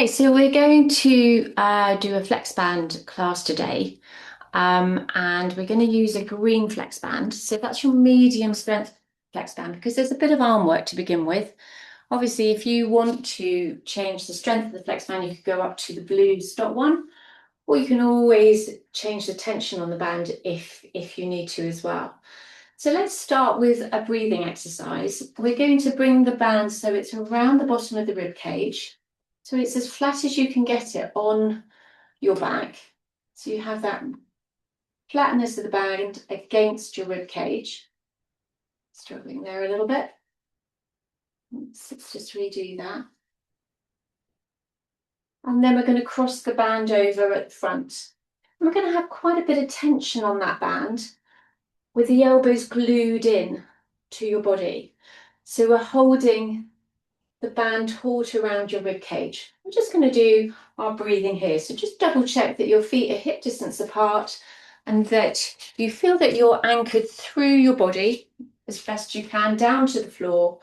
Okay, so we're going to do a Flexband class today, and we're going to use a green Flexband. So that's your medium strength Flexband because there's a bit of arm work to begin with. Obviously, if you want to change the strength of the Flexband, you could go up to the blue stop one, or you can always change the tension on the band if you need to as well. So let's start with a breathing exercise. We're going to bring the band so it's around the bottom of the rib cage. So it's as flat as you can get it on your back. So you have that flatness of the band against your rib cage. Struggling there a little bit. Let's just redo that. And then we're going to cross the band over at the front. And we're going to have quite a bit of tension on that band with the elbows glued in to your body. So we're holding the band taut around your rib cage. We're just going to do our breathing here. So just double check that your feet are hip distance apart and that you feel that you're anchored through your body as best you can down to the floor,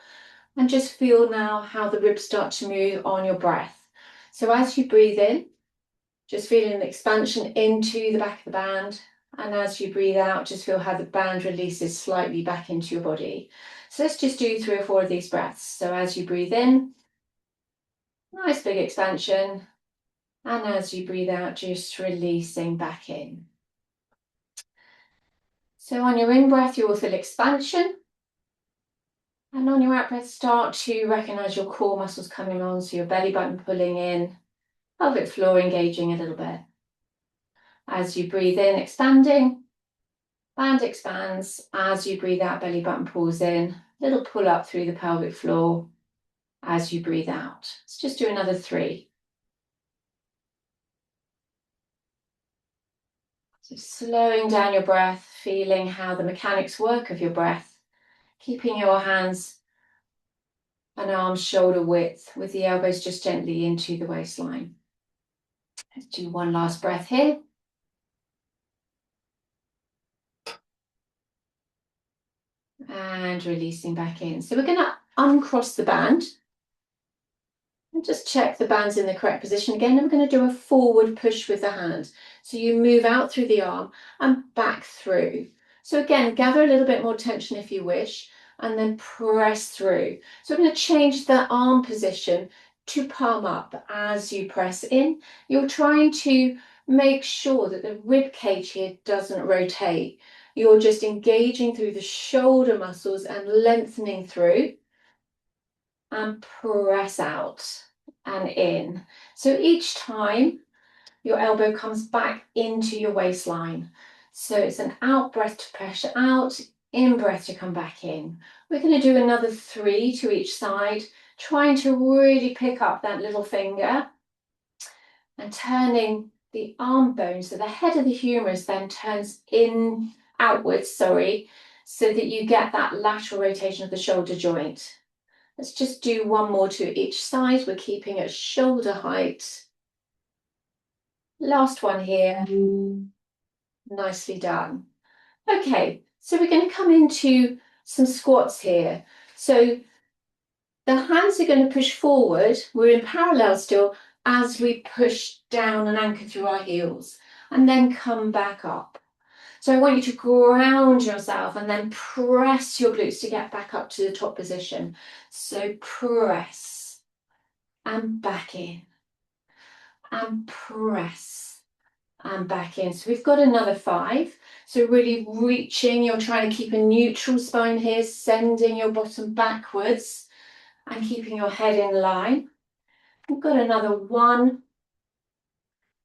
and just feel now how the ribs start to move on your breath. So as you breathe in, just feeling an expansion into the back of the band, and as you breathe out, just feel how the band releases slightly back into your body. So let's just do 3 or 4 of these breaths. So as you breathe in, nice big expansion. And as you breathe out, just releasing back in. So on your in breath, you will feel expansion. And on your out breath, start to recognize your core muscles coming on. So your belly button pulling in, pelvic floor engaging a little bit. As you breathe in, expanding, band expands. As you breathe out, belly button pulls in, little pull up through the pelvic floor as you breathe out. Let's just do another 3. So slowing down your breath, feeling how the mechanics work of your breath, keeping your hands and arms shoulder width with the elbows just gently into the waistline. Let's do one last breath here. And releasing back in. So we're going to uncross the band. And just check the band's in the correct position again. And we're going to do a forward push with the hand. So you move out through the arm and back through. So again, gather a little bit more tension if you wish, and then press through. So we're going to change the arm position to palm up as you press in. You're trying to make sure that the rib cage here doesn't rotate. You're just engaging through the shoulder muscles and lengthening through, and press out and in. So each time your elbow comes back into your waistline. So it's an out breath to pressure out, in breath to come back in. We're going to do another 3 to each side, trying to really pick up that little finger and turning the arm bone, so the head of the humerus then turns in outwards, so that you get that lateral rotation of the shoulder joint. Let's just do 1 more to each side. We're keeping at shoulder height. Last one here. Nicely done. Okay, so we're going to come into some squats here. So the hands are going to push forward. We're in parallel still as we push down and anchor through our heels, and then come back up. So I want you to ground yourself and then press your glutes to get back up to the top position. So press and back in and press and back in. So we've got another 5. So really reaching, you're trying to keep a neutral spine here, sending your bottom backwards and keeping your head in line. We've got another 1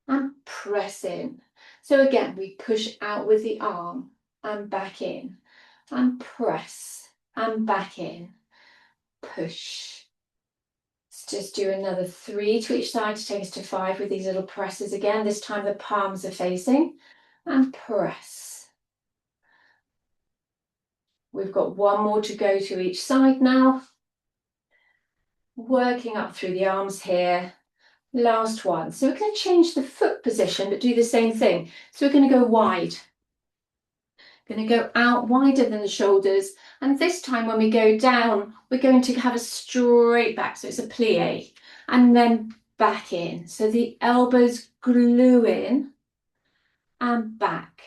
and press in. So again, we push out with the arm and back in and press and back in, push. Let's just do another 3 to each side to take us to 5 with these little presses again. This time the palms are facing and press. We've got 1 more to go to each side now. Working up through the arms here. Last one. So we're going to change the foot position, but do the same thing. So we're going to go wide. Going to go out wider than the shoulders. And this time when we go down, we're going to have a straight back. So it's a plie. And then back in. So the elbows glue in and back.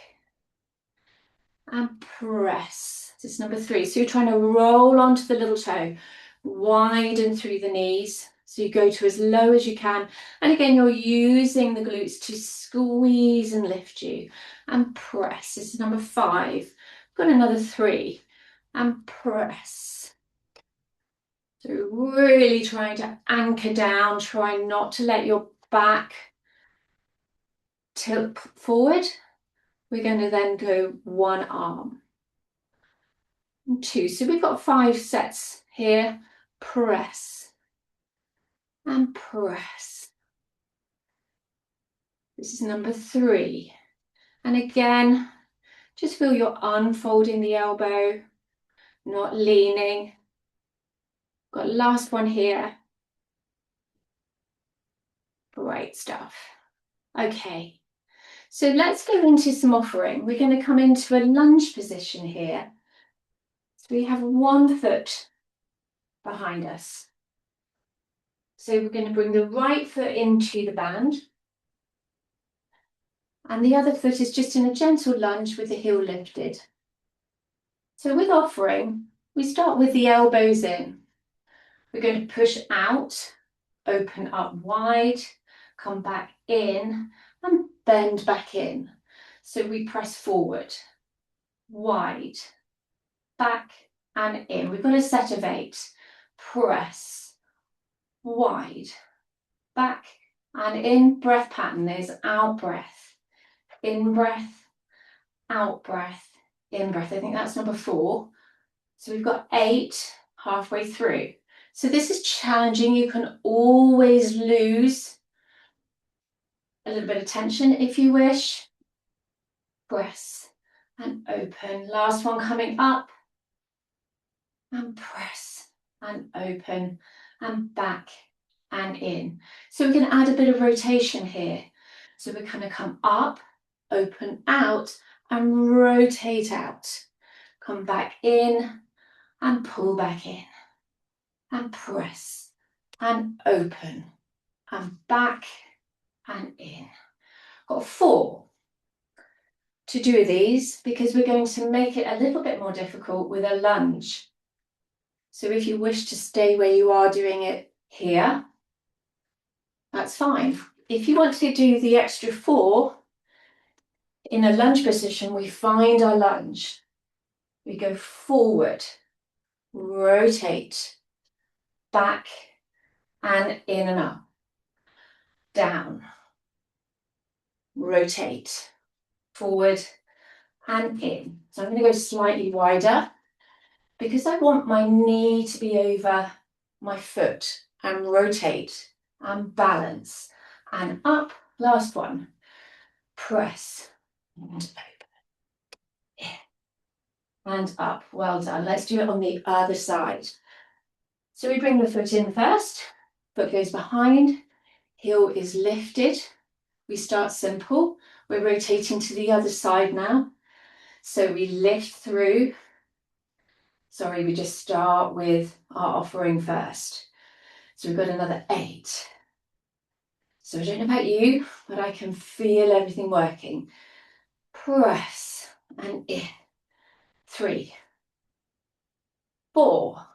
And press. This is number 3. So you're trying to roll onto the little toe, widen through the knees. So you go to as low as you can. And again, you're using the glutes to squeeze and lift you. And press. This is number 5. Got another 3. And press. So really trying to anchor down, try not to let your back tilt forward. We're going to then go one arm. And 2. So we've got 5 sets here. Press and press. This is number 3. And again, just feel you're unfolding the elbow, not leaning. Got last one here. Great stuff. Okay, so let's go into some offering. We're going to come into a lunge position here. So we have one foot behind us. So we're going to bring the right foot into the band. And the other foot is just in a gentle lunge with the heel lifted. So with offering, we start with the elbows in. We're going to push out, open up wide, come back in, and bend back in. So we press forward, wide, back and in. We've got a set of 8. Press, wide, back and in. Breath pattern is out breath, in breath, out breath, in breath. I think that's number 4. So we've got 8 halfway through. So this is challenging. You can always lose a little bit of tension if you wish. Press and open. Last one coming up. And press and open and back and in. So we're going to add a bit of rotation here. So we're going to come up, open out and rotate out. Come back in and pull back in. And press and open and back and in. Got 4 to do these because we're going to make it a little bit more difficult with a lunge. So if you wish to stay where you are doing it here, that's fine. If you want to do the extra 4 in a lunge position, we find our lunge. We go forward, rotate, back and in and up, down, rotate, forward and in. So I'm going to go slightly wider because I want my knee to be over my foot and rotate and balance and up. Last one, press and open, in and up. Well done. Let's do it on the other side. So we bring the foot in first, foot goes behind, heel is lifted. We start simple. We're rotating to the other side now. So we lift through. Sorry, we just start with our offering first. So we've got another 8. So I don't know about you, but I can feel everything working. Press and in. 3, 4.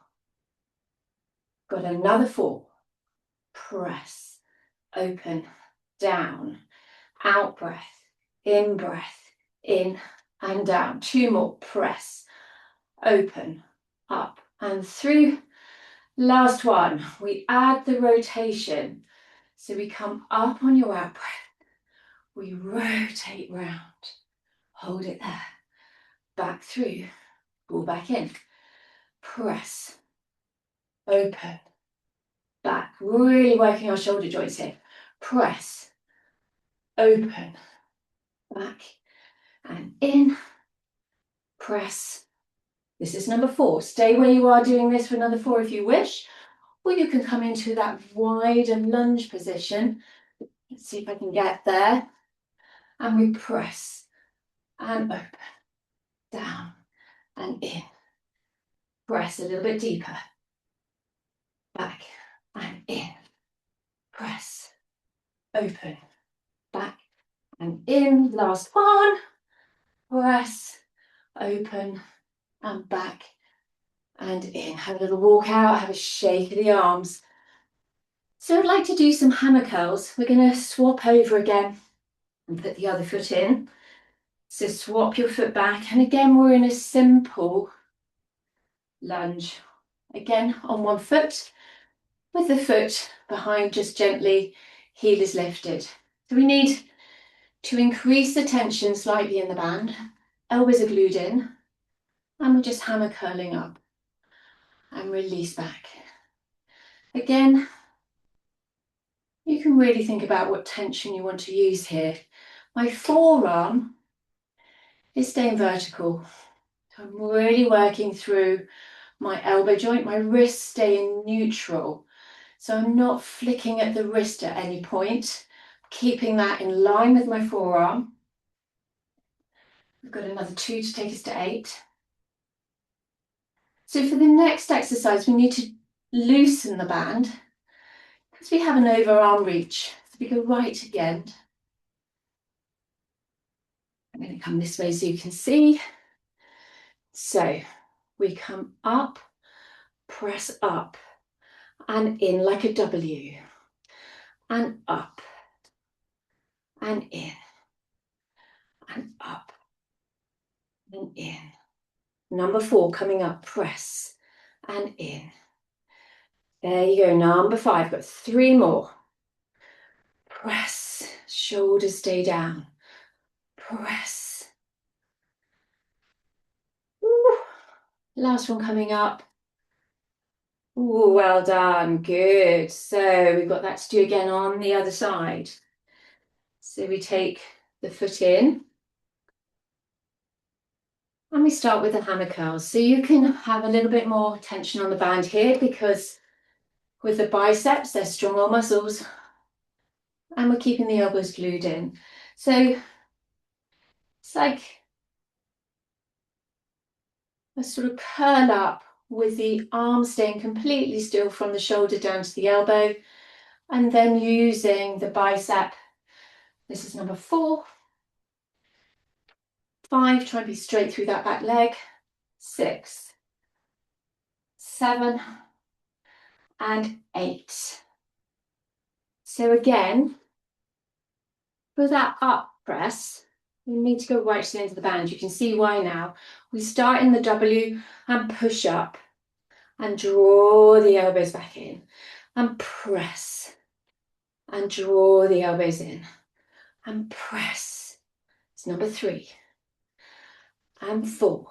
Got another 4. Press, open, down, out breath, in and down. 2 more. Press, open, up and through. Last one. We add the rotation. So we come up on your out breath. We rotate round. Hold it there. Back through. Pull back in. Press, open, back. Really working our shoulder joints here. Press, open, back and in. Press. This is number 4. Stay where you are doing this for another 4 if you wish, or you can come into that wider lunge position. Let's see if I can get there. And we press and open, down and in. Press a little bit deeper. Back and in. Press open, back and in. Last one. Press, open and back and in. Have a little walk out, have a shake of the arms. So I'd like to do some hammer curls. We're going to swap over again and put the other foot in. So swap your foot back, and again we're in a simple lunge. Again on one foot, with the foot behind just gently, heel is lifted. So we need to increase the tension slightly in the band. Elbows are glued in, and we're just hammer curling up and release back. Again, you can really think about what tension you want to use here. My forearm is staying vertical. So I'm really working through my elbow joint, my wrist staying neutral. So I'm not flicking at the wrist at any point, keeping that in line with my forearm. We've got another 2 to take us to 8. So for the next exercise, we need to loosen the band because we have an overarm reach. So we go right to the end. I'm going to come this way so you can see. So we come up, press up, and in like a W, and up, and in, and up, and in. Number 4, coming up, press, and in. There you go, number 5, got 3 more. Press, shoulders stay down, press. Ooh. Last one coming up. Ooh, well done, good. So we've got that to do again on the other side. So we take the foot in, and we start with the hammer curls. So you can have a little bit more tension on the band here because with the biceps, they're stronger muscles, and we're keeping the elbows glued in. So it's like a sort of curl up with the arm staying completely still from the shoulder down to the elbow, and then using the bicep. This is number 4. 5, try and be straight through that back leg. 6, 7, and 8. So again, for that up press, we need to go right to the end of the band. You can see why now. We start in the W and push up and draw the elbows back in and press and draw the elbows in and press. It's number 3 and 4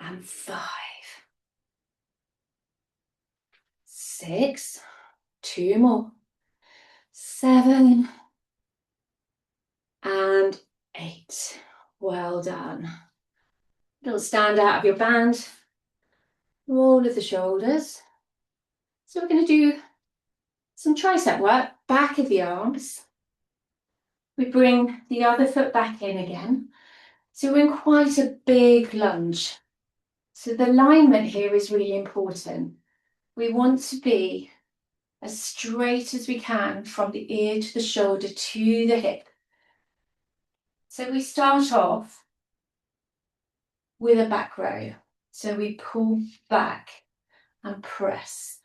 and 5, 6, 2 more, 7 and 8. Well done. Little stand out of your band. Roll of the shoulders. So we're going to do some tricep work, back of the arms. We bring the other foot back in again. So we're in quite a big lunge. So the alignment here is really important. We want to be as straight as we can from the ear to the shoulder to the hip. So we start off with a back row. So we pull back and press,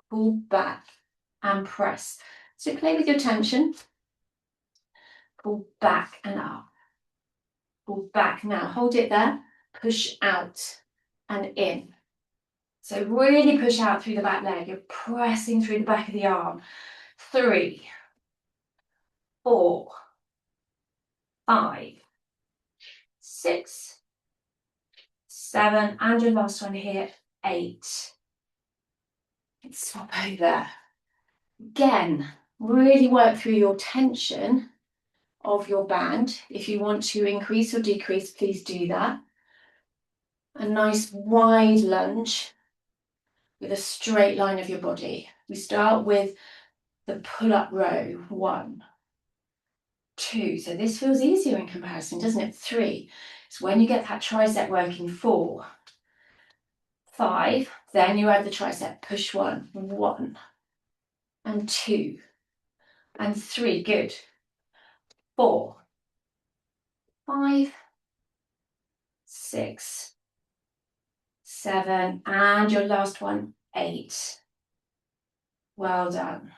pull back and press. So play with your tension. Pull back and up. Pull back now. Hold it there. Push out and in. So really push out through the back leg. You're pressing through the back of the arm. 3, 4, 5, 6, 7, and your last one here, 8. Let's swap over. Again, really work through your tension of your band. If you want to increase or decrease, please do that. A nice wide lunge with a straight line of your body. We start with the pull-up row. 1, 2. So this feels easier in comparison, doesn't it? 3. It's when you get that tricep working. 4, 5. Then you add the tricep. Push 1, 1 and 2 and 3, good. 4, 5, 6, 7, and your last one, 8. Well done.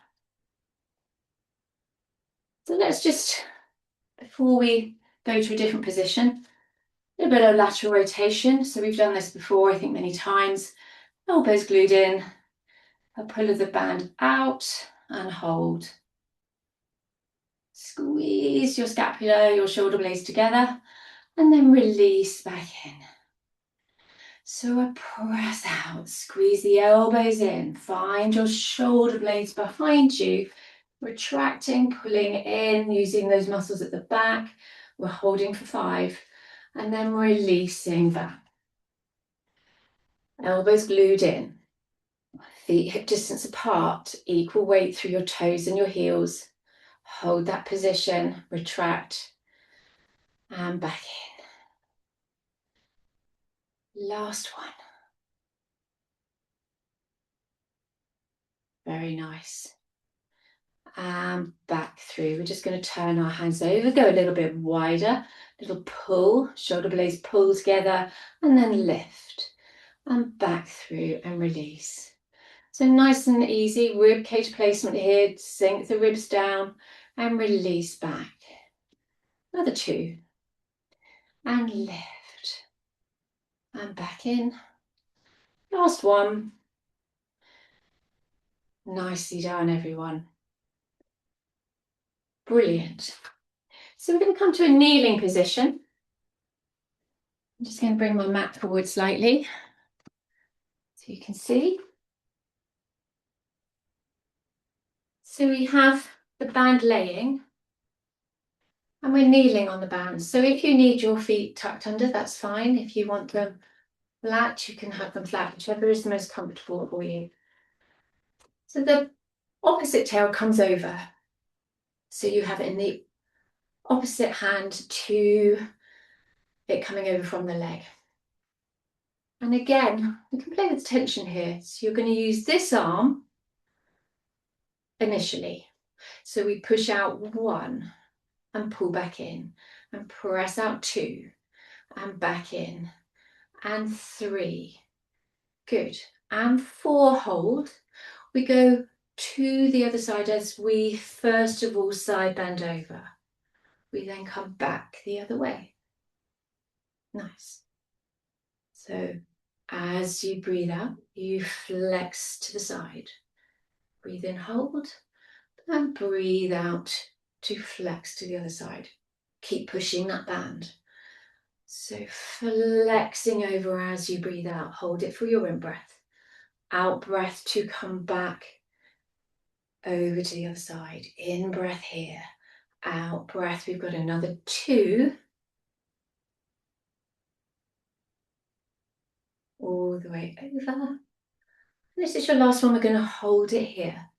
So let's just, before we go to a different position, a little bit of lateral rotation. So we've done this before, I think many times. Elbows glued in, a pull of the band out and hold. Squeeze your scapula, your shoulder blades together, and then release back in. So a press out, squeeze the elbows in, find your shoulder blades behind you, retracting, pulling in, using those muscles at the back. We're holding for 5, and then releasing back. Elbows glued in, feet hip distance apart, equal weight through your toes and your heels. Hold that position, retract, and back in. Last one. Very nice. And back through. We're just going to turn our hands over, go a little bit wider, little pull, shoulder blades pull together, and then lift. And back through and release. So nice and easy, rib cage placement here, sink the ribs down and release back. Another 2. And lift. And back in. Last one. Nicely done, everyone. Brilliant. So we're going to come to a kneeling position. I'm just going to bring my mat forward slightly so you can see. So we have the band laying and we're kneeling on the band. So if you need your feet tucked under, that's fine. If you want them flat, you can have them flat, whichever is the most comfortable for you. So the opposite tail comes over. So you have it in the opposite hand to it coming over from the leg. And again, you can play with tension here. So you're going to use this arm initially. So we push out 1 and pull back in and press out 2 and back in and 3. Good. And 4, hold. We go to the other side as we first of all side bend over. We then come back the other way. Nice. So as you breathe out, you flex to the side. Breathe in, hold, and breathe out to flex to the other side. Keep pushing that band. So flexing over as you breathe out. Hold it for your in-breath. Out-breath to come back over to the other side. In-breath here. Out-breath. We've got another 2. All the way over. This is your last one. We're going to hold it here.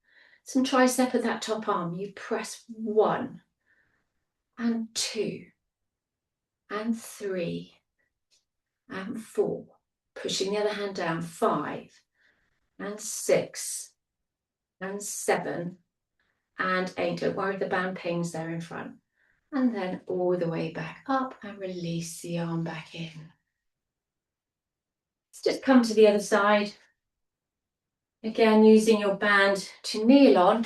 Some tricep at that top arm. You press 1 and 2 and 3 and 4. Pushing the other hand down. 5 and 6 and 7 and 8. Don't worry, the band pings there in front. And then all the way back up and release the arm back in. Let's just come to the other side. Again, using your band to kneel on.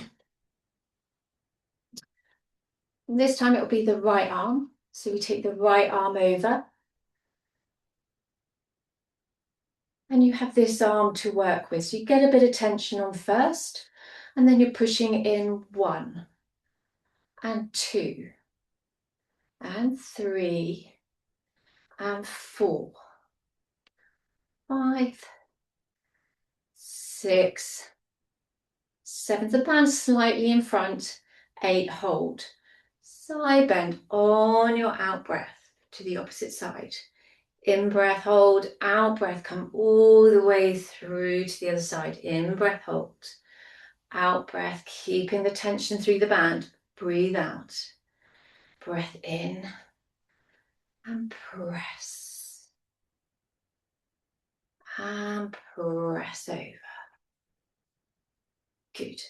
And this time it will be the right arm. So we take the right arm over. And you have this arm to work with. So you get a bit of tension on first, and then you're pushing in 1 and 2 and 3 and 4, 5, 6, 7. The band slightly in front. 8, hold. Side bend on your out breath to the opposite side. In breath, hold. Out breath, come all the way through to the other side. In breath, hold. Out breath, keeping the tension through the band. Breathe out. Breath in and press. And press over. Good.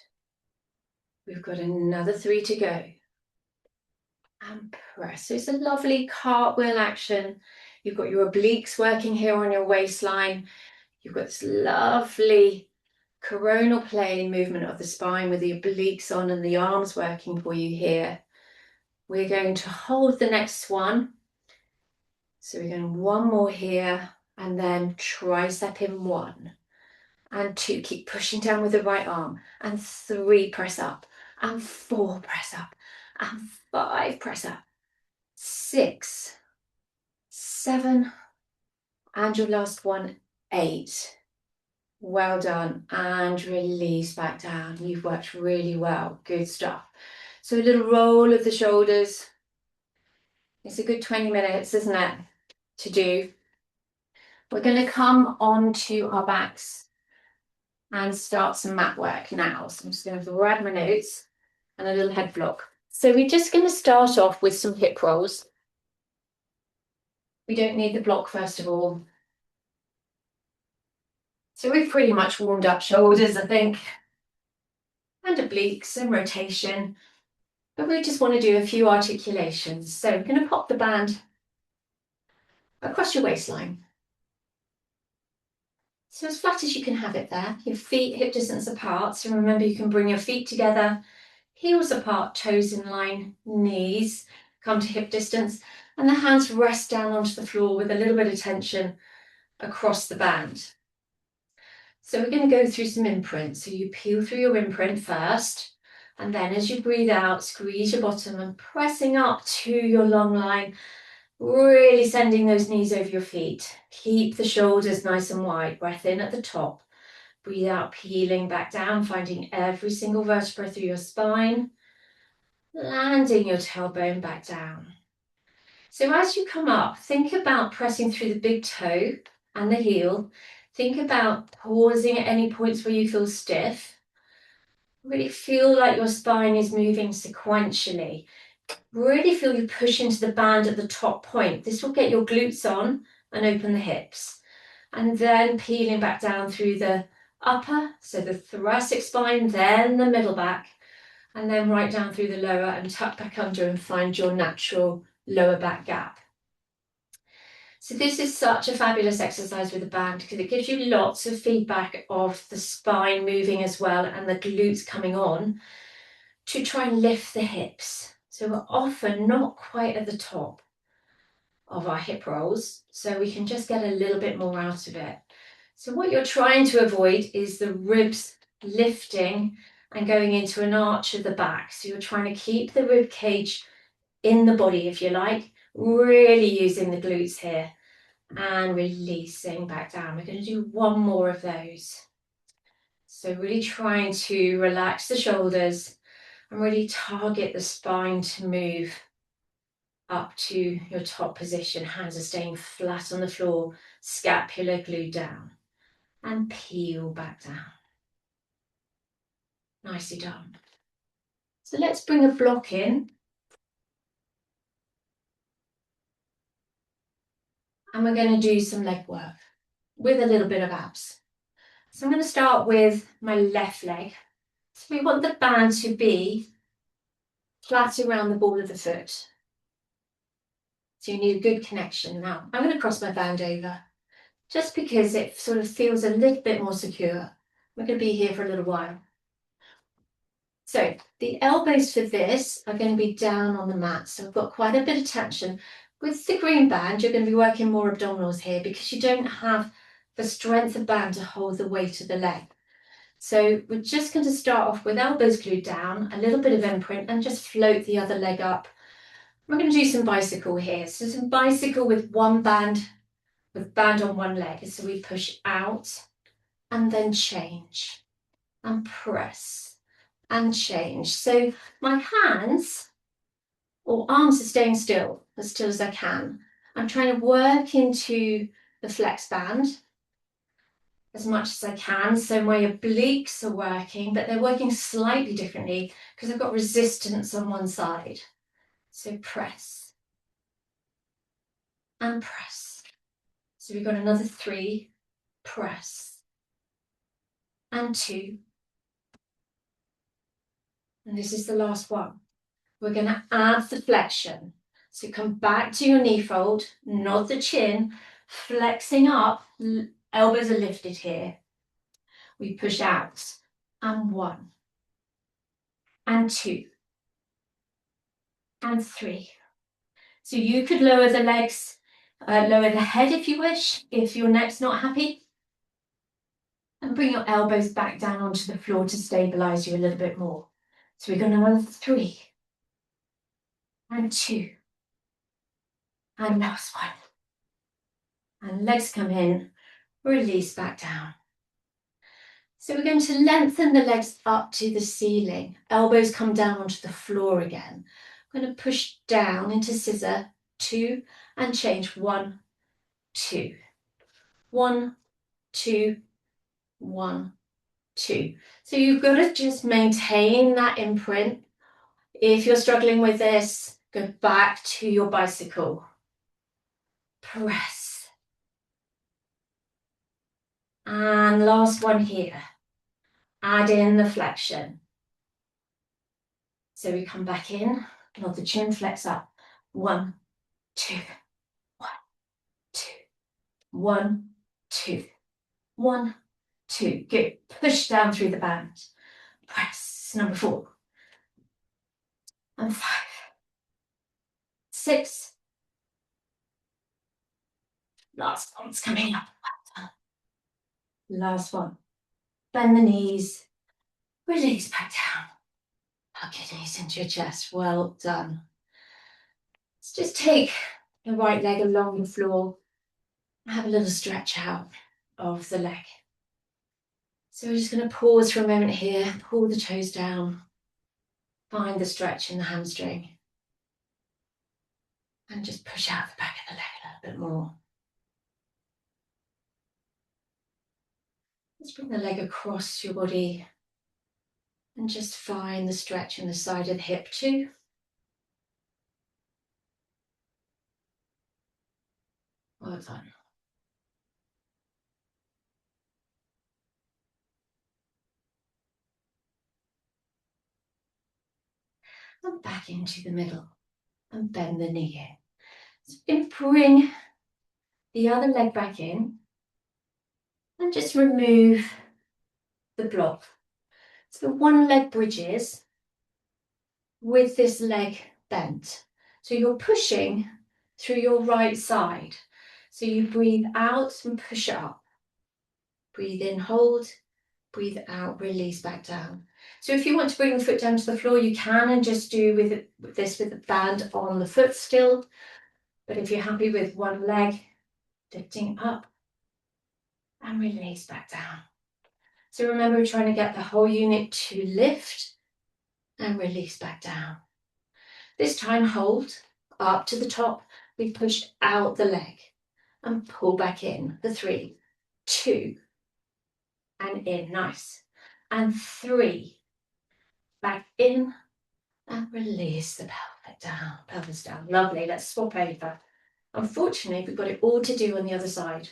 We've got another 3 to go. And press. So it's a lovely cartwheel action. You've got your obliques working here on your waistline. You've got this lovely coronal plane movement of the spine with the obliques on and the arms working for you here. We're going to hold the next one. So we're going one more here and then tricep in 1 and 2. Keep pushing down with the right arm. And 3, press up. And 4, press up. And 5, press up. 6, 7, and your last one, 8. Well done. And release back down. You've worked really well. Good stuff. So a little roll of the shoulders. It's a good 20 minutes, isn't it, to do. We're going to come onto our backs and start some mat work now. So I'm just going to grab my notes and a little head block. So we're just going to start off with some hip rolls. We don't need the block first of all. So we've pretty much warmed up shoulders, I think, and obliques and rotation. But we just want to do a few articulations. So we're going to pop the band across your waistline. So as flat as you can have it there, your feet hip distance apart. So remember, you can bring your feet together, heels apart, toes in line, knees come to hip distance, and the hands rest down onto the floor with a little bit of tension across the band. So we're going to go through some imprints. So you peel through your imprint first, and then as you breathe out, squeeze your bottom and pressing up to your long line, really sending those knees over your feet. Keep the shoulders nice and wide. Breath in at the top. Breathe out, peeling back down, finding every single vertebra through your spine. Landing your tailbone back down. So as you come up, think about pressing through the big toe and the heel. Think about pausing at any points where you feel stiff. Really feel like your spine is moving sequentially. Really feel you push into the band at the top point. This will get your glutes on and open the hips. And then peeling back down through the upper, so the thoracic spine, then the middle back, and then right down through the lower and tuck back under and find your natural lower back gap. So this is such a fabulous exercise with the band because it gives you lots of feedback of the spine moving as well and the glutes coming on to try and lift the hips. So we're often not quite at the top of our hip rolls, so we can just get a little bit more out of it. So what you're trying to avoid is the ribs lifting and going into an arch of the back. So you're trying to keep the rib cage in the body, if you like, really using the glutes here and releasing back down. We're going to do one more of those. So really trying to relax the shoulders and really target the spine to move up to your top position. Hands are staying flat on the floor, scapula glued down, and peel back down. Nicely done. So let's bring a block in. And we're going to do some leg work with a little bit of abs. So I'm going to start with my left leg. So we want the band to be flat around the ball of the foot. So you need a good connection. Now, I'm going to cross my band over just because it sort of feels a little bit more secure. We're going to be here for a little while. So the elbows for this are going to be down on the mat. So I've got quite a bit of tension. With the green band, you're going to be working more abdominals here because you don't have the strength of band to hold the weight of the leg. So we're just going to start off with elbows glued down, a little bit of imprint, and just float the other leg up. We're going to do some bicycle here. So some bicycle with one band, with band on one leg. So we push out and then change and press and change. So my hands or arms are staying still as I can. I'm trying to work into the flex band as much as I can. So my obliques are working, but they're working slightly differently because I've got resistance on one side. So press and press. So we've got another 3, press, and 2, And this is the last one. We're going to add the flexion. So come back to your knee fold, nod the chin, flexing up, elbows are lifted here. We push out, and 1, and 2, and 3. So you could lower the legs, lower the head if you wish, if your neck's not happy. And bring your elbows back down onto the floor to stabilize you a little bit more. So we're going to run 3, and 2, and last one. And legs come in, release back down. So we're going to lengthen the legs up to the ceiling. Elbows come down onto the floor again. I'm going to push down into scissor, 2, and change 1, 2. 1, 2, 1, 2. So you've got to just maintain that imprint. If you're struggling with this, go back to your bicycle. Press. And last one here. Add in the flexion. So we come back in, nod the chin, flex up. 1, 2, 1, 2, 1, 2, 1, 2. Good. Push down through the band. Press. Number 4. And 5, 6. Last one's coming up. Last one. Bend the knees. Release back down. Hug your knees into your chest. Well done. Let's just take the right leg along the floor. Have a little stretch out of the leg. So we're just going to pause for a moment here. Pull the toes down. Find the stretch in the hamstring. And just push out the back of the leg a little bit more. Let's bring the leg across your body. And just find the stretch in the side of the hip too. Well done. And back into the middle. And bend the knee in. So we're going to bring the other leg back in. And just remove the block. So one leg bridges with this leg bent. So you're pushing through your right side. So you breathe out and push up. Breathe in, hold, breathe out, release back down. So if you want to bring the foot down to the floor, you can, and just do with this with the band on the foot still. But if you're happy with one leg, lifting up and release back down. So remember, we're trying to get the whole unit to lift and release back down. This time, hold up to the top. We push out the leg and pull back in for 3, 2, and in. Nice. And 3, back in and release the pelvis down. Lovely. Let's swap over. Unfortunately, we've got it all to do on the other side.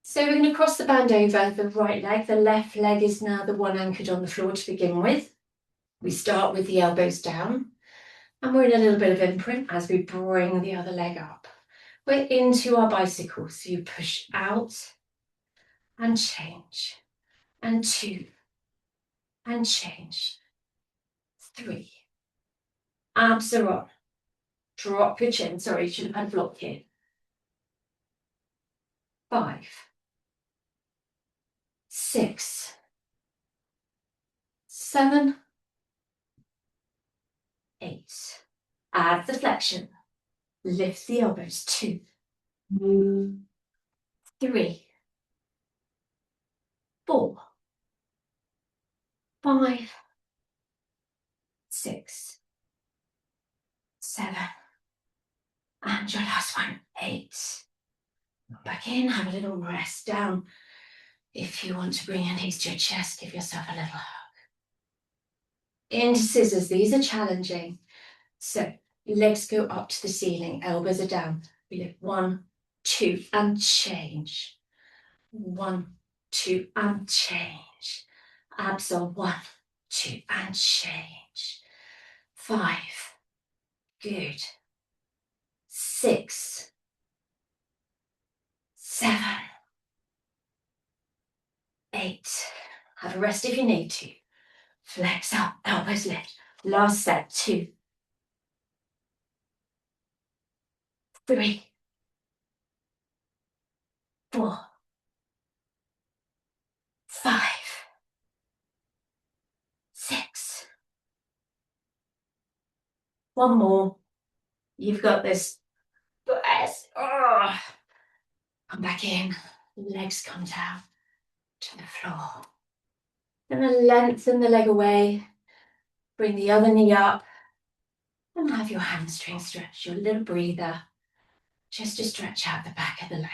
So we're going to cross the band over the right leg. The left leg is now the one anchored on the floor to begin with. We start with the elbows down. And we're in a little bit of imprint as we bring the other leg up. We're into our bicycle. So you push out and change. And 2. And change. 3. Abs are on. Drop your chin. Sorry, should have had a block here. 5. 6. 7. 8. Add the flexion. Lift the elbows. 2. 3. 4. 5. 6. 7. And your last one. 8. Back in. Have a little rest down. If you want to bring your knees to your chest, give yourself a little hug. Into scissors. These are challenging. So legs go up to the ceiling. Elbows are down. We lift 1, 2, and change. 1, 2, and change. Abs on 1, 2, and change. 5, good. 6, 7, 8. Have a rest if you need to. Flex up, elbows lift. Last set, 2, 3, 4, 5, 6. One more. You've got this. Press. Oh. Come back in. Legs come down to the floor. Then lengthen the leg away. Bring the other knee up. And have your hamstring stretch, your little breather, just to stretch out the back of the leg.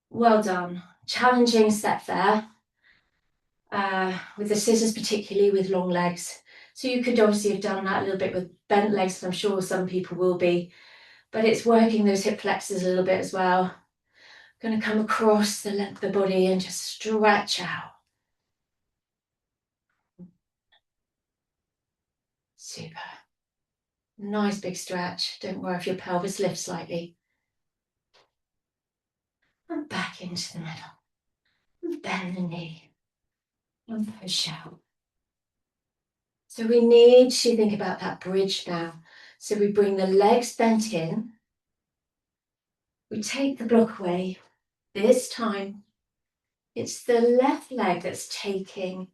Well done. Challenging set there. With the scissors, particularly with long legs. So you could obviously have done that a little bit with bent legs, and I'm sure some people will be. But it's working those hip flexors a little bit as well. Going to come across the length of the body and just stretch out. Super. Nice big stretch. Don't worry if your pelvis lifts slightly. And back into the middle. And bend the knee. And push out. So we need to think about that bridge now. So we bring the legs bent in. We take the block away. This time, it's the left leg that's taking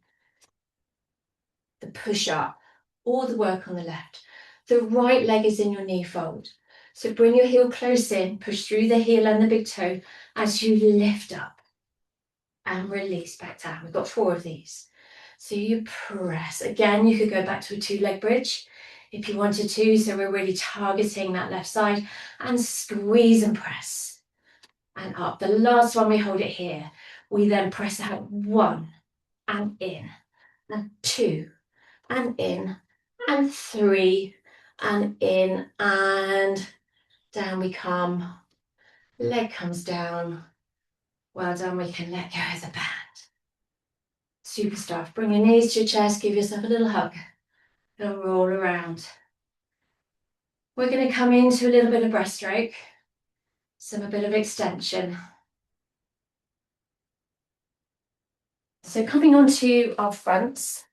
the push up, all the work on the left. The right leg is in your knee fold. So bring your heel close in, push through the heel and the big toe as you lift up and release back down. We've got 4 of these. So you press. Again, you could go back to a 2-leg bridge if you wanted to. So we're really targeting that left side and squeeze and press and up. The last one, we hold it here. We then press out 1 and in and 2 and in and 3 and in and down we come. Leg comes down. Well done. We can let go of the band. Super stuff. Bring your knees to your chest. Give yourself a little hug. And roll around. We're going to come into a little bit of breaststroke. A bit of extension. So coming onto our fronts.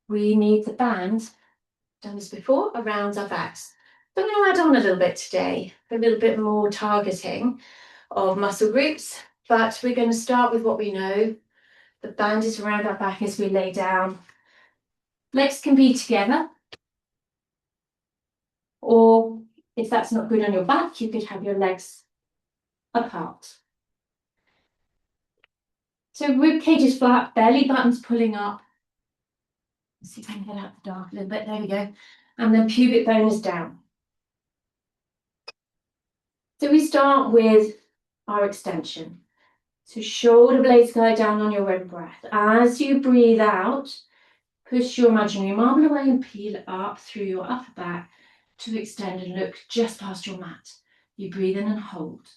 We need the band, done this before, around our backs. I'm going to add on a little bit today, a little bit more targeting of muscle groups, but we're going to start with what we know. The band is around our back as we lay down. Legs can be together, or if that's not good on your back, you could have your legs apart. So rib cage is flat, belly button's pulling up. Let's see if I can get out the dark a little bit. There we go. And then pubic bone is down. So we start with our extension. So shoulder blades go down on your own breath. As you breathe out, push your imaginary marble away and peel it up through your upper back to extend and look just past your mat. You breathe in and hold.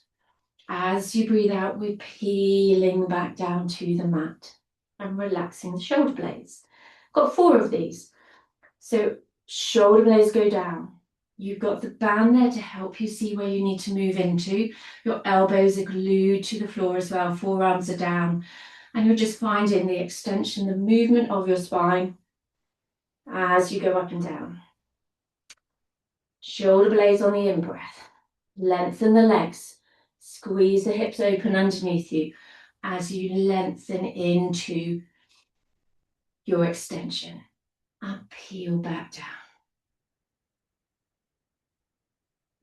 As you breathe out, we're peeling back down to the mat and relaxing the shoulder blades. Got 4 of these. So shoulder blades go down. You've got the band there to help you see where you need to move into. Your elbows are glued to the floor as well. Forearms are down. And you're just finding the extension, the movement of your spine as you go up and down. Shoulder blades on the in-breath. Lengthen the legs. Squeeze the hips open underneath you as you lengthen into your extension. And peel back down.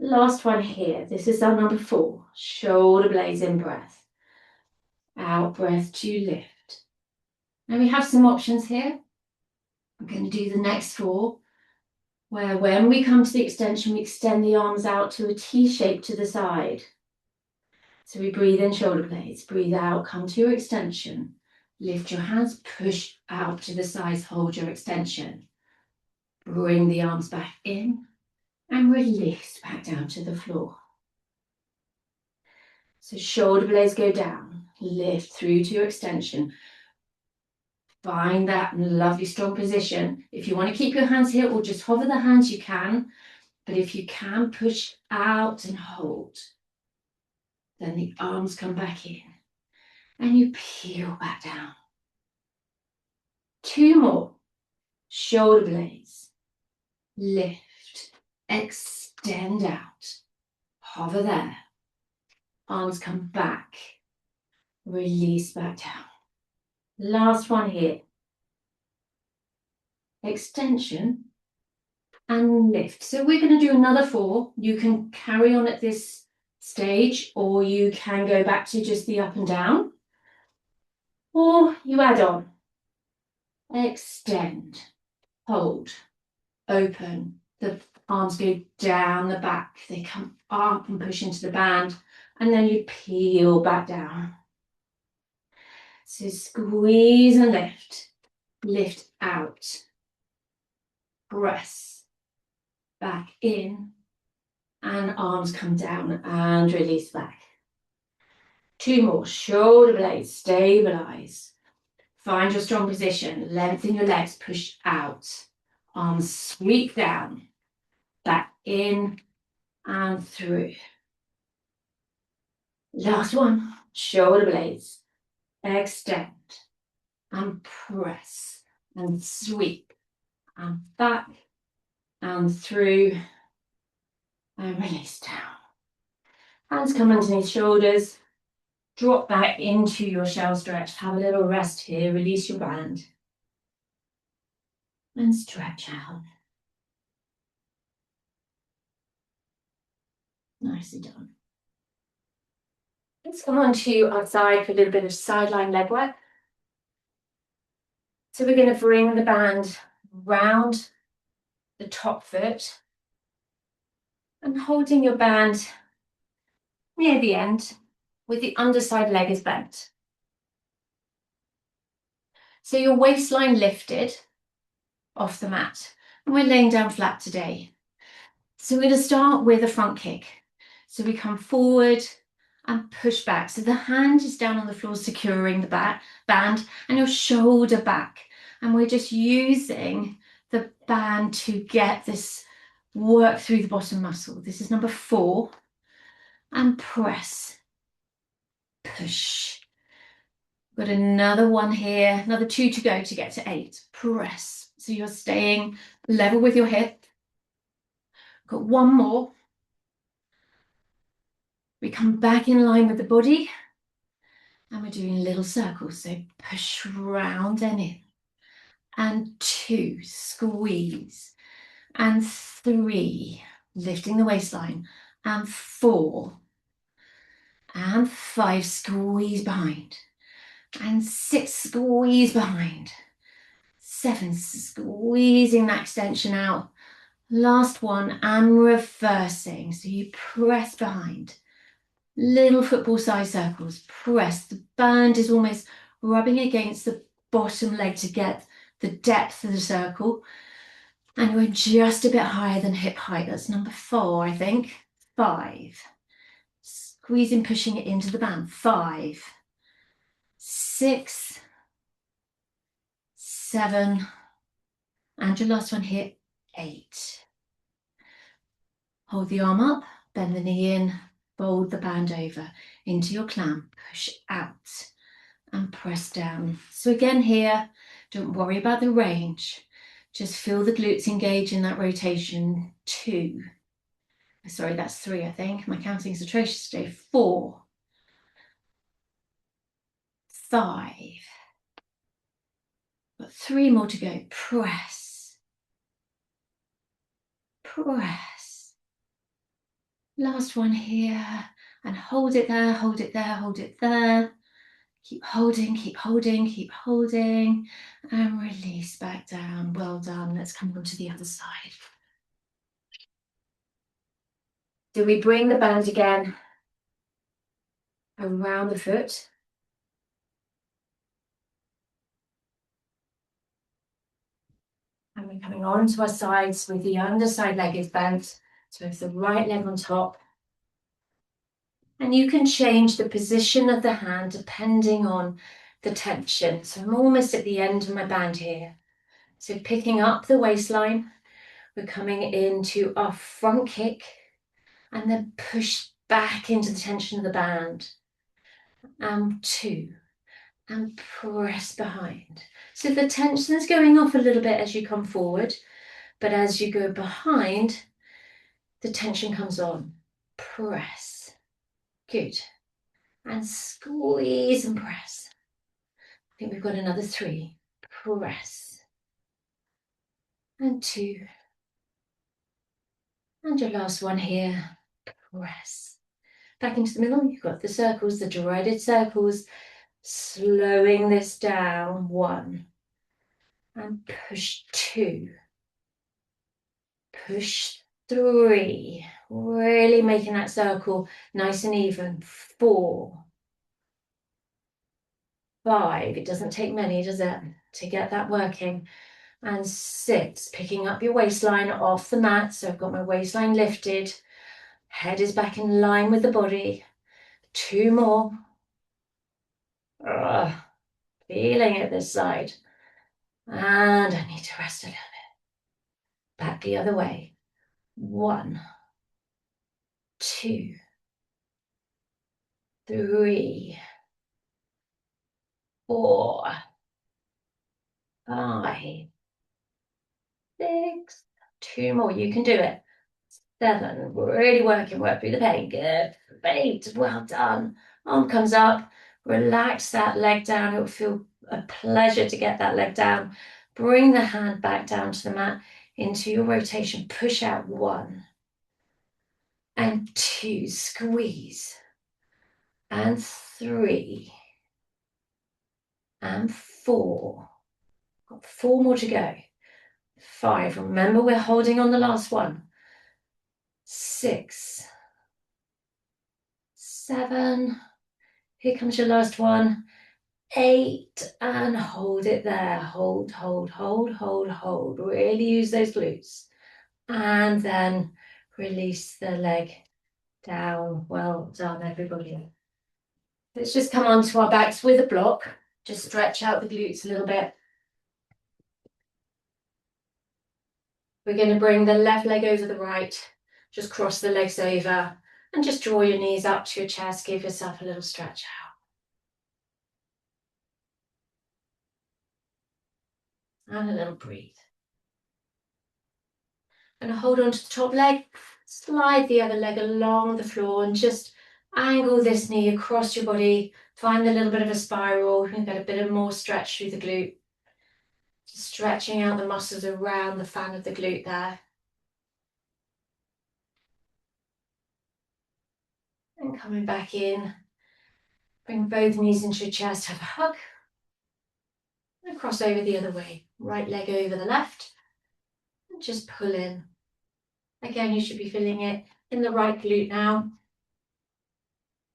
Last one here. This is our number 4. Shoulder blades in breath. Out breath to lift. Now we have some options here. I'm going to do the next 4, where when we come to the extension, we extend the arms out to a T shape to the side. So we breathe in shoulder blades, breathe out, come to your extension. Lift your hands, push out to the sides, hold your extension. Bring the arms back in and release back down to the floor. So shoulder blades go down. lift through to your extension. Find that lovely strong position. If you want to keep your hands here or just hover the hands, you can. But if you can push out and hold, then the arms come back in and you peel back down. 2 more. Shoulder blades. Lift. Extend out. Hover there. Arms come back. Release back down. Last one here. Extension and lift. So we're going to do another 4. You can carry on at this stage, or you can go back to just the up and down, or you add on. Extend, hold, open. The arms go down the back. They come up and push into the band, and then you peel back down. So squeeze and lift. Lift out. Press. Back in. And arms come down and release back. 2 more. Shoulder blades. Stabilize. Find your strong position. Lengthen your legs. Push out. Arms sweep down. Back in and through. Last one. Shoulder blades. Extend. And press. And sweep. And back. And through. And release down. Hands come underneath shoulders. Drop back into your shell stretch. Have a little rest here. Release your band. And stretch out. Nicely done. Let's come on to our side for a little bit of sideline leg work. So we're going to bring the band round the top foot and holding your band near the end with the underside leg is bent. So your waistline lifted off the mat, and we're laying down flat today. So we're going to start with a front kick. So we come forward and push back. So the hand is down on the floor securing the band and your shoulder back. And we're just using the band to get this work through the bottom muscle. This is number 4. And press. Push. Got another one here, another 2 to go to get to 8. Press. So you're staying level with your hip. Got 1 more. We come back in line with the body. And we're doing little circles. So push round and in. And 2, squeeze. And 3, lifting the waistline. And 4. And 5, squeeze behind. And 6, squeeze behind. 7, squeezing that extension out. Last one, and reversing. So you press behind. Little football size circles. Press. The band is almost rubbing against the bottom leg to get the depth of the circle. And we're just a bit higher than hip height. That's number 4, I think. 5. Squeezing, pushing it into the band. 5. 6. 7. And your last one here. 8. Hold the arm up, bend the knee in, fold the band over into your clam, push out and press down. So again here, don't worry about the range. Just feel the glutes engage in that rotation. 2. Sorry, that's 3, I think. My counting is atrocious today. 4. 5. Got 3 more to go. Press. Press. Last one here. And hold it there, hold it there, hold it there. Keep holding, keep holding, keep holding. And release back down. Well done. Let's come on to the other side. So we bring the band again around the foot. And we're coming on to our sides with the underside leg is bent. So we have the right leg on top. And you can change the position of the hand depending on the tension. So I'm almost at the end of my band here. So picking up the waistline, we're coming into our front kick and then push back into the tension of the band. And 2, and press behind. So the tension is going off a little bit as you come forward, but as you go behind, the tension comes on. Press. Good. And squeeze and press. I think we've got another 3. Press. And 2. And your last one here. Press. Back into the middle. You've got the circles, the dreaded circles. Slowing this down. 1. And push 2. Push 3. Really making that circle nice and even. 4. 5. It doesn't take many, does it, to get that working. And 6. Picking up your waistline off the mat. So I've got my waistline lifted. Head is back in line with the body. 2 more. Feeling it this side. And I need to rest a little bit. Back the other way. 1, 2, 3, 4, 5, 6. 2 more. You can do it. 7. Really work through the pain. Good. 8. Well done. Arm comes up. Relax that leg down. It will feel a pleasure to get that leg down. Bring the hand back down to the mat into your rotation. Push out 1 and 2. Squeeze. And 3 and 4. Got 4 more to go. 5. Remember, we're holding on the last one. 6, 7. Here comes your last one. 8, and hold it there. Hold, hold, hold, hold, hold. Really use those glutes. And then release the leg down. Well done, everybody. Let's just come onto our backs with a block. Just stretch out the glutes a little bit. We're going to bring the left leg over the right. Just cross the legs over and just draw your knees up to your chest. Give yourself a little stretch out. And a little breathe. And hold on to the top leg. Slide the other leg along the floor and just angle this knee across your body. Find a little bit of a spiral. You can get a bit of more stretch through the glute. Just stretching out the muscles around the fan of the glute there. And coming back in. Bring both knees into your chest. Have a hug. And cross over the other way. Right leg over the left. And just pull in. Again, you should be feeling it in the right glute now.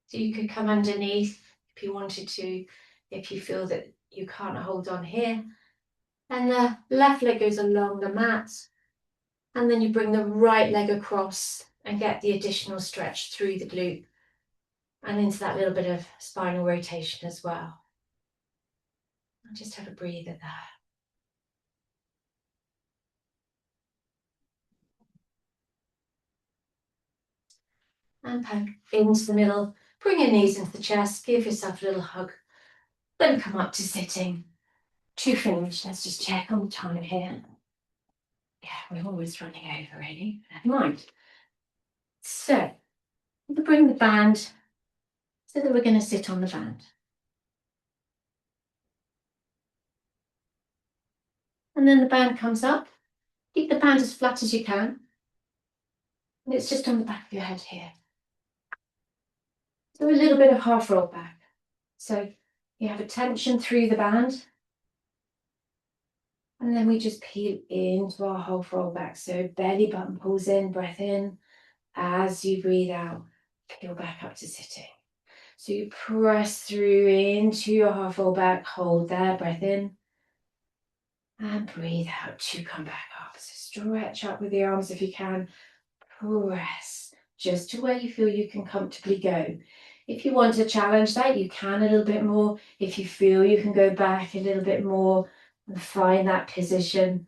So you could come underneath if you wanted to, if you feel that you can't hold on here. And the left leg goes along the mat. And then you bring the right leg across and get the additional stretch through the glute and into that little bit of spinal rotation as well. I'll just have a breathe at that. And back into the middle. Bring your knees into the chest. Give yourself a little hug. Then come up to sitting. To finish, let's just check on the time here. Yeah, we're always running over, really. Never mind. So, we'll bring the band so that we're going to sit on the band. And then the band comes up. Keep the band as flat as you can. And it's just on the back of your head here. So a little bit of half roll back. So you have a tension through the band. And then we just peel into our half roll back. So belly button pulls in, breath in. As you breathe out, peel back up to sitting. So you press through into your half roll back, hold there, breath in. And breathe out to come back up. So stretch up with the arms if you can. Press. just to where you feel you can comfortably go. If you want to challenge that, you can a little bit more. If you feel you can go back a little bit more and find that position,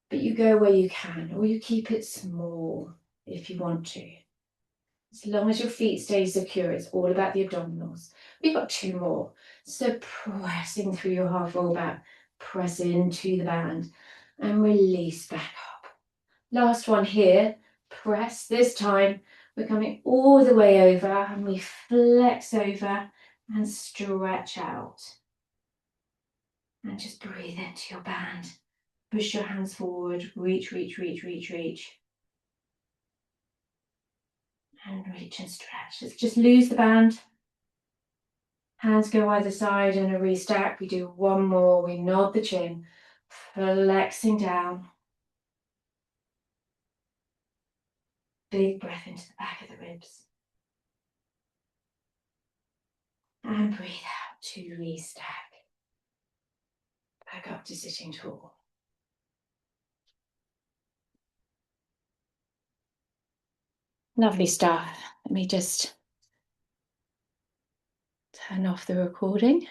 but you go where you can, or you keep it small if you want to. As long as your feet stay secure, it's all about the abdominals. We've got 2 more. So pressing through your half roll back, press into the band and release back up. Last one here, press this time. We're coming all the way over and we flex over and stretch out. And just breathe into your band. Push your hands forward, reach, reach, reach, reach, reach. And reach and stretch. Let's just lose the band. Hands go either side and a restack. We do one more. We nod the chin, flexing down. Big breath into the back of the ribs. And breathe out to restack. Back up to sitting tall. Lovely stuff. Let me just turn off the recording.